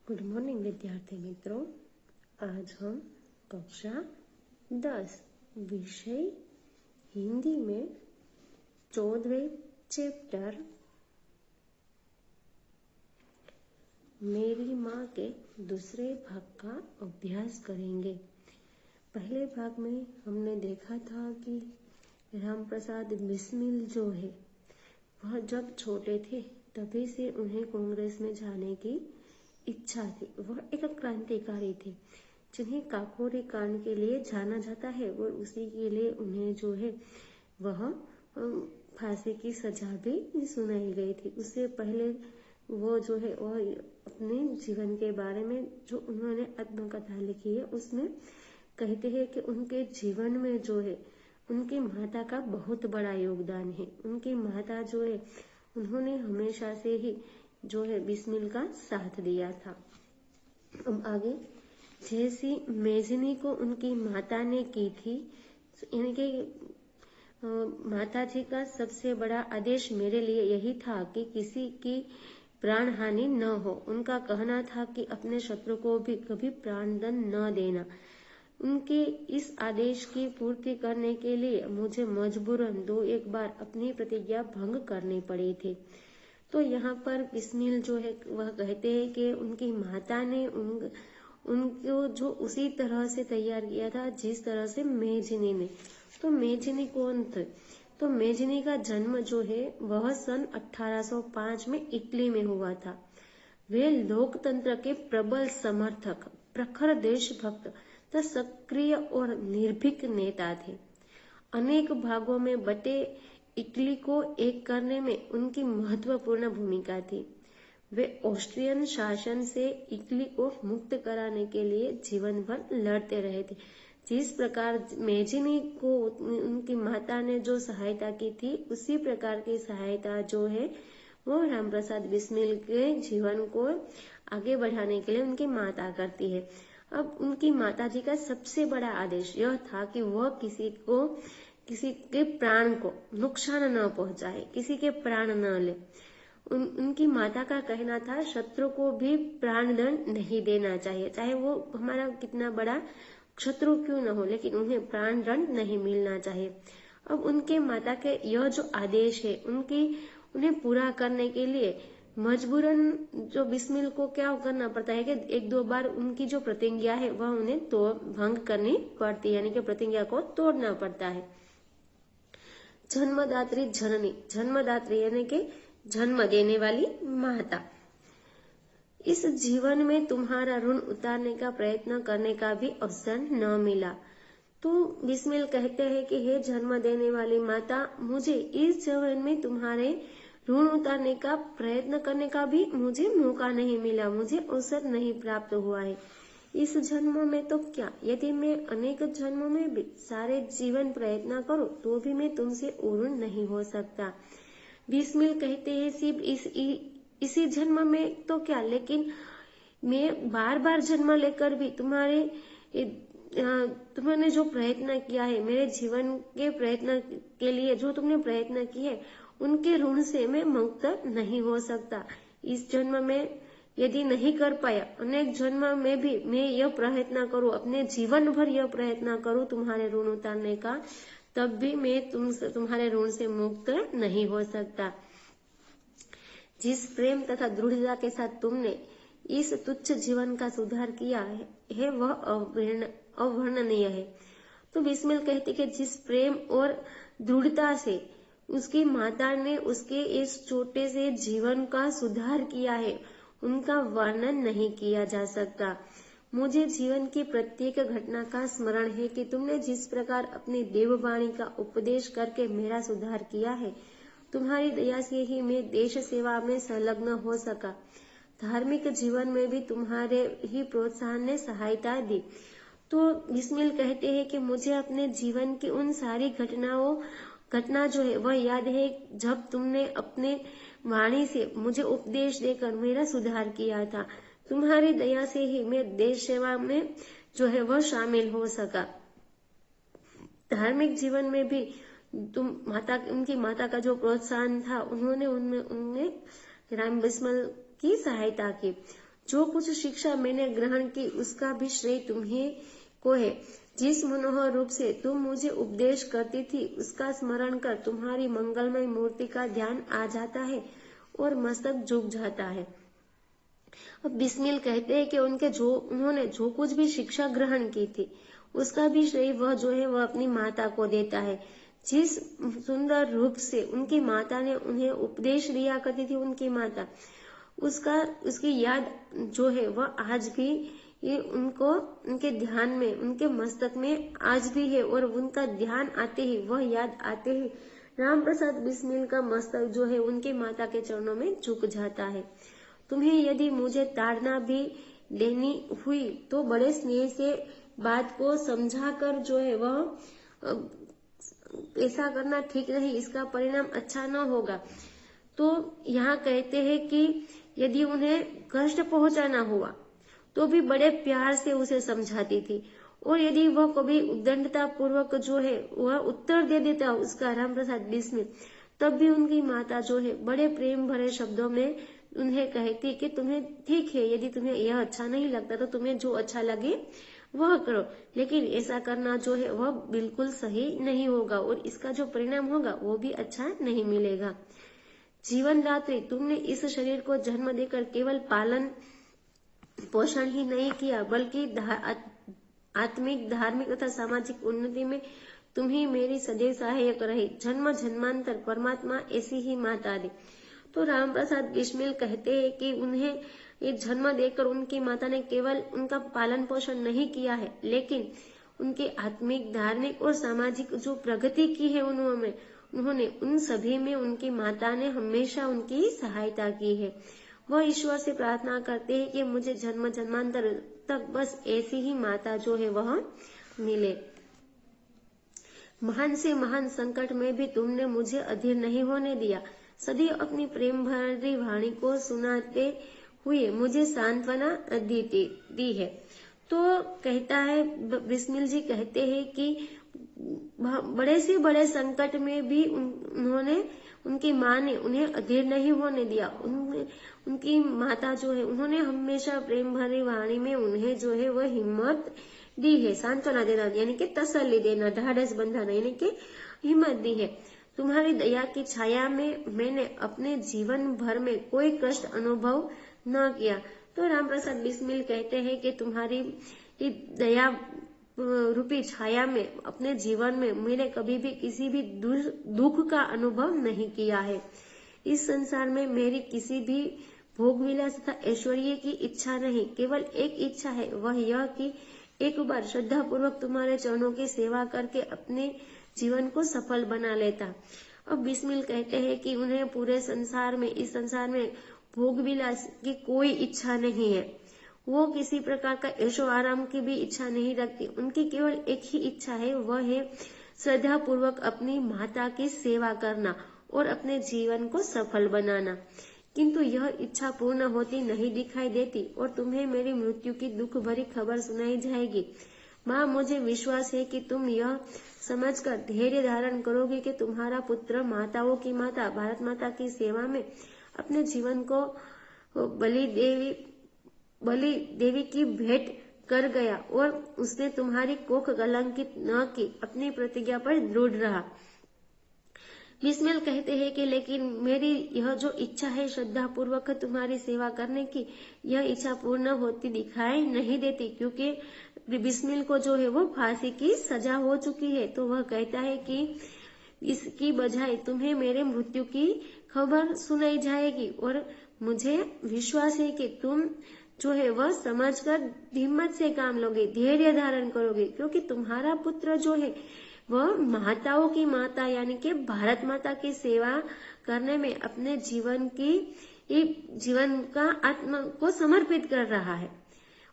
Good morning विद्यार्थी मित्रों। आज हम कक्षा 10 विषय हिंदी में 14वें चैप्टर मेरी माँ के दूसरे भाग का अभ्यास करेंगे। पहले भाग में हमने देखा था कि राम प्रसाद बिस्मिल जो है वह जब छोटे थे तभी से उन्हें कांग्रेस में जाने की इच्छा थी। वह एक क्रांतिकारी थे जिन्हें काकोरी कांड के लिए जाना जाता है और उसी के लिए उन्हें जो है वह फांसी की सजा भी सुनाई गई थी। उससे पहले वो जो है वह अपने जीवन के बारे में जो उन्होंने आत्मकथा लिखी है उसमें कहते हैं कि उनके जीवन में जो है उनकी माता का बहुत बड़ा योगदान है। उनकी माता जो है उन्होंने हमेशा से ही जो है बिस्मिल का साथ दिया था। अब आगे, जैसी मेजनी को उनकी माता ने की थी, इनके माता जी का सबसे बड़ा आदेश मेरे लिए यही था कि किसी की प्राण हानि न हो। उनका कहना था कि अपने शत्रु को भी कभी प्राणदंड न देना। उनके इस आदेश की पूर्ति करने के लिए मुझे मजबूरन 2-1 बार अपनी प्रतिज्ञा भंग करनी पड़ी थी। तो यहाँ पर बिस्मिल जो है वह कहते हैं कि उनकी माता ने उनको जो उसी तरह से तैयार किया था जिस तरह से मेजनी ने। तो मेजनी कौन थे? तो मेजनी का जन्म जो है वह सन 1805 में इटली में हुआ था। वे लोकतंत्र के प्रबल समर्थक, प्रखर देशभक्त तथा सक्रिय और निर्भीक नेता थे। अनेक भागों में बटे इटली को एक करने में उनकी महत्वपूर्ण भूमिका थी। वे ऑस्ट्रियन शासन से इटली को मुक्त कराने के लिए जीवन भर लड़ते रहे थे। जिस प्रकार मेजनी को उनकी माता ने जो सहायता की थी उसी प्रकार की सहायता जो है वो राम प्रसाद बिस्मिल के जीवन को आगे बढ़ाने के लिए उनकी माता करती है। अब उनकी माता जी का सबसे बड़ा आदेश यह था कि वह किसी के प्राण को नुकसान न पहुंचाए, किसी के प्राण न ले। उनकी माता का कहना था शत्रु को भी प्राणदंड नहीं देना चाहिए, चाहे वो हमारा कितना बड़ा शत्रु क्यों न हो, लेकिन उन्हें प्राणदंड नहीं मिलना चाहिए। अब उनके माता के यह जो आदेश है उन्हें पूरा करने के लिए मजबूरन जो बिस्मिल को क्या करना पड़ता है कि 1-2 बार उनकी जो प्रतिज्ञा है वह उन्हें भंग करनी पड़ती है, यानी कि प्रतिज्ञा को तोड़ना पड़ता है। जन्मदात्री जननी, जन्मदात्री यानी कि जन्म देने वाली माता। इस जीवन में तुम्हारा ऋण उतारने का प्रयत्न करने का भी अवसर न मिला। तो बिस्मिल कहते हैं कि हे जन्म देने वाली माता, मुझे इस जीवन में तुम्हारे ऋण उतारने का प्रयत्न करने का भी मुझे मौका नहीं मिला, मुझे अवसर नहीं प्राप्त हुआ है। इस जन्म में तो क्या, यदि मैं अनेक जन्मों में भी सारे जीवन प्रयत्न करूं तो भी मैं तुमसे ऋणी नहीं हो सकता। बिस्मिल कहते हैं सिर्फ इसी जन्म में तो क्या, लेकिन मैं बार बार जन्म लेकर भी तुमने जो प्रयत्न किया है, मेरे जीवन के प्रयत्न के लिए जो तुमने प्रयत्न किए उनके ऋण से मैं मुक्त नहीं हो सकता। इस जन्म में यदि नहीं कर पाया, अनेक जन्म में भी मैं यह प्रयत्न करूं, अपने जीवन भर यह प्रयत्न करूं तुम्हारे ऋण उतारने का, तब भी मैं तुम्हारे ऋण से मुक्त नहीं हो सकता। जिस प्रेम तथा दृढ़ता के साथ तुमने इस तुच्छ जीवन का सुधार किया है वह अवर्णनीय है। तो बिस्मिल कहते कि जिस प्रेम और दृढ़ता से उसकी माता ने उसके इस छोटे से जीवन का सुधार किया है उनका वर्णन नहीं किया जा सकता। मुझे जीवन की प्रत्येक घटना का स्मरण है कि तुमने जिस प्रकार अपनी देववाणी का उपदेश करके मेरा सुधार किया है, तुम्हारी दया से ही मैं देश सेवा में संलग्न हो सका। धार्मिक जीवन में भी तुम्हारे ही प्रोत्साहन ने सहायता दी। तो बिस्मिल कहते हैं कि मुझे अपने जीवन की उन सारी घटना जो है वह याद है जब तुमने अपने वाणी से मुझे उपदेश देकर मेरा सुधार किया था। तुम्हारी दया से ही मैं देश सेवा में जो है वह शामिल हो सका। धार्मिक जीवन में भी उनकी माता का जो प्रोत्साहन था उन्होंने राम बिस्मिल की सहायता की। जो कुछ शिक्षा मैंने ग्रहण की उसका भी श्रेय तुम्हें को है। जिस मनोहर रूप से तुम मुझे उपदेश करती थी उसका स्मरण कर तुम्हारी मंगलमय मूर्ति का ध्यान आ जाता है और मस्तक झुक जाता है। अब बिस्मिल कहते हैं कि उन्होंने जो कुछ भी शिक्षा ग्रहण की थी उसका भी श्रेय वह जो है वह अपनी माता को देता है। जिस सुंदर रूप से उनकी माता ने उन्हें उपदेश दिया करती थी, उनकी माता, उसकी याद जो है वह आज भी उनके ध्यान में, उनके मस्तक में आज भी है और उनका ध्यान आते ही, वह याद आते ही राम प्रसाद बिस्मिल का मस्तक जो है उनकी माता के चरणों में झुक जाता है। तुम्हें यदि मुझे ताड़ना भी देनी हुई तो बड़े स्नेह से बात को समझाकर जो है वह ऐसा करना ठीक नहीं, इसका परिणाम अच्छा न होगा। तो यहाँ कहते हैं कि यदि उन्हें कष्ट पहुंचाना हुआ तो भी बड़े प्यार से उसे समझाती थी, और यदि वह कभी उद्दंडता पूर्वक जो है वह उत्तर दे देता उसका राम प्रसाद बिस्मिल, तब भी उनकी माता जो है बड़े प्रेम भरे शब्दों में उन्हें कहती कि तुम्हें ठीक है, यदि तुम्हें यह अच्छा नहीं लगता तो तुम्हें जो अच्छा लगे वह करो, लेकिन ऐसा करना जो है वह बिल्कुल सही नहीं होगा और इसका जो परिणाम होगा वो भी अच्छा नहीं मिलेगा। जीवन दात्री, तुमने इस शरीर को जन्म देकर केवल पालन पोषण ही नहीं किया बल्कि आत्मिक, धार्मिक तथा सामाजिक उन्नति में तुम ही मेरी सदैव सहायक रही। जन्म जन्मांतर परमात्मा ऐसी ही माता दी। तो राम प्रसाद बिस्मिल कहते हैं कि उन्हें ये जन्म देकर उनकी माता ने केवल उनका पालन पोषण नहीं किया है, लेकिन उनके आत्मिक, धार्मिक और सामाजिक जो प्रगति की है उन्होंने उन सभी में उनकी माता ने हमेशा उनकी सहायता की है। वह ईश्वर से प्रार्थना करते हैं कि मुझे जन्म जन्मांतर तक बस ऐसी ही माता जो है वह मिले। महान से महान संकट में भी तुमने मुझे अधीर नहीं होने दिया। सदैव अपनी प्रेम भरी वाणी को सुनाते हुए मुझे सांत्वना दी है। तो कहता है बिस्मिल जी, कहते हैं कि बड़े से बड़े संकट में भी उनकी माँ ने उन्हें अधीर नहीं होने दिया। उनकी माता जो है उन्होंने हमेशा प्रेम भरी वाणी में उन्हें जो है वह हिम्मत दी है, सांत्वना देना यानी कि तसल्ली देना, ढाढ़स बंधाना यानी कि हिम्मत दी है। तुम्हारी दया की छाया में मैंने अपने जीवन भर में कोई कष्ट अनुभव न किया। तो राम प्रसाद बिस्मिल कहते हैं कि तुम्हारी दया रूपी छाया में अपने जीवन में मैंने कभी भी किसी भी दुख का अनुभव नहीं किया है। इस संसार में मेरी किसी भी भोग विलास तथा ऐश्वर्य की इच्छा नहीं, केवल एक इच्छा है, वह यह कि एक बार श्रद्धा पूर्वक तुम्हारे चरणों की सेवा करके अपने जीवन को सफल बना लेता। अब बिस्मिल कहते हैं कि उन्हें पूरे संसार में, इस संसार में भोग विलास की कोई इच्छा नहीं है। वो किसी प्रकार का ऐशो आराम की भी इच्छा नहीं रखती। उनकी केवल एक ही इच्छा है, वह है श्रद्धा पूर्वक अपनी माता की सेवा करना और अपने जीवन को सफल बनाना। किंतु यह इच्छा पूर्ण होती नहीं दिखाई देती और तुम्हें मेरी मृत्यु की दुख भरी खबर सुनाई जाएगी। माँ, मुझे विश्वास है कि तुम यह समझकर धैर्य धारण करोगे कि तुम्हारा पुत्र माताओं की माता भारत माता की सेवा में अपने जीवन को बलि देवी की भेंट कर गया और उसने तुम्हारी कोख कलंकित न की, अपनी प्रतिज्ञा पर दृढ़ रहा। बिस्मिल कहते हैं कि लेकिन मेरी यह जो इच्छा है श्रद्धा पूर्वक तुम्हारी सेवा करने की, यह इच्छा पूर्ण होती दिखाई नहीं देती, क्योंकि बिस्मिल को जो है वो फांसी की सजा हो चुकी है। तो वह कहता है कि इसकी बजाय तुम्हें मेरे मृत्यु की खबर सुनाई जाएगी और मुझे विश्वास है कि तुम जो है वह समझकर हिम्मत से काम लोगे, धैर्य धारण करोगे, क्योंकि तुम्हारा पुत्र जो है वह माताओं की माता यानी कि भारत माता की सेवा करने में अपने जीवन का आत्मा को समर्पित कर रहा है।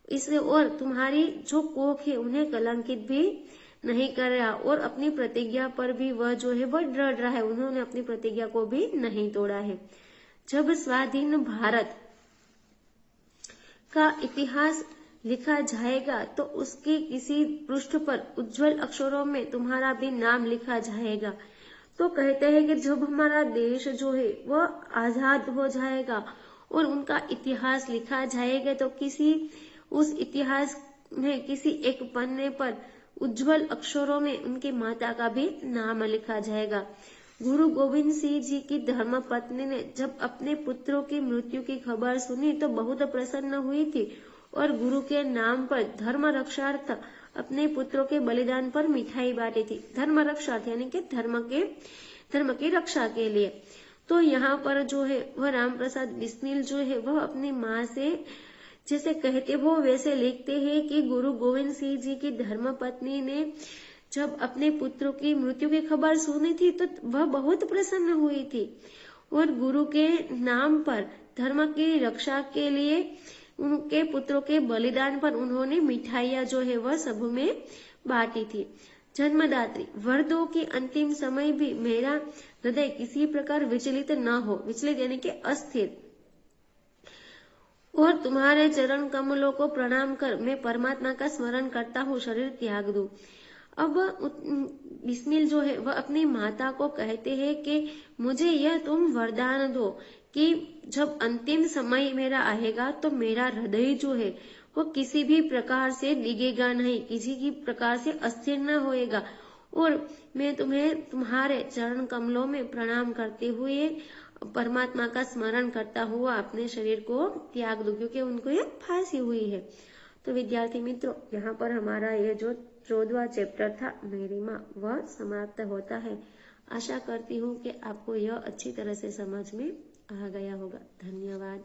इसलिए और तुम्हारी जो कोख है उन्हें कलंकित भी नहीं कर रहा और अपनी प्रतिज्ञा पर भी वह जो है वह दृढ़ रहा है। उन्होंने अपनी प्रतिज्ञा को भी नहीं तोड़ा है। जब स्वाधीन भारत का इतिहास लिखा जाएगा तो उसके किसी पृष्ठ पर उज्जवल अक्षरों में तुम्हारा भी नाम लिखा जाएगा। तो कहते हैं कि जब हमारा देश जो है वह आजाद हो जाएगा और उनका इतिहास लिखा जाएगा तो उस इतिहास में किसी एक पन्ने पर उज्जवल अक्षरों में उनकी माता का भी नाम लिखा जाएगा। गुरु गोविंद सिंह जी की धर्म पत्नी ने जब अपने पुत्रों की मृत्यु की खबर सुनी तो बहुत प्रसन्न हुई थी और गुरु के नाम पर धर्म रक्षार्थ अपने पुत्रों के बलिदान पर मिठाई बांटी थी। धर्म रक्षार्थ यानी कि धर्म की रक्षा के लिए। तो यहाँ पर जो है वह राम प्रसाद बिस्मिल जो है वह अपनी माँ से जैसे कहते हो वैसे लिखते हैं कि गुरु गोविंद सिंह जी की धर्म पत्नी ने जब अपने पुत्रों की मृत्यु की खबर सुनी थी तो वह बहुत प्रसन्न हुई थी और गुरु के नाम पर धर्म की रक्षा के लिए उनके पुत्रों के बलिदान पर उन्होंने मिठाइयां जो है वह सब में बांटी थी। जन्मदात्री वर दो कि अंतिम समय भी मेरा हृदय किसी प्रकार विचलित न हो, विचलित यानी कि अस्थिर, और तुम्हारे चरण कमलों को प्रणाम कर मैं परमात्मा का स्मरण करता हूँ, शरीर त्याग दूं। अब बिस्मिल जो है वह अपनी माता को कहते हैं कि मुझे यह तुम वरदान दो कि जब अंतिम समय मेरा आएगा तो मेरा हृदय जो है वो किसी भी प्रकार से डिगेगा नहीं, किसी की प्रकार से अस्थिर न होएगा और मैं तुम्हें तुम्हारे चरण कमलों में प्रणाम करते हुए परमात्मा का स्मरण करता हुआ अपने शरीर को त्याग दूं, क्योंकि उनको ये फांसी हुई है। तो विद्यार्थी मित्रों, यहाँ पर हमारा ये जो 14वां चैप्टर था मेरी माँ वह समाप्त होता है। आशा करती हूँ कि आपको यह अच्छी तरह से समझ में आ गया होगा। धन्यवाद।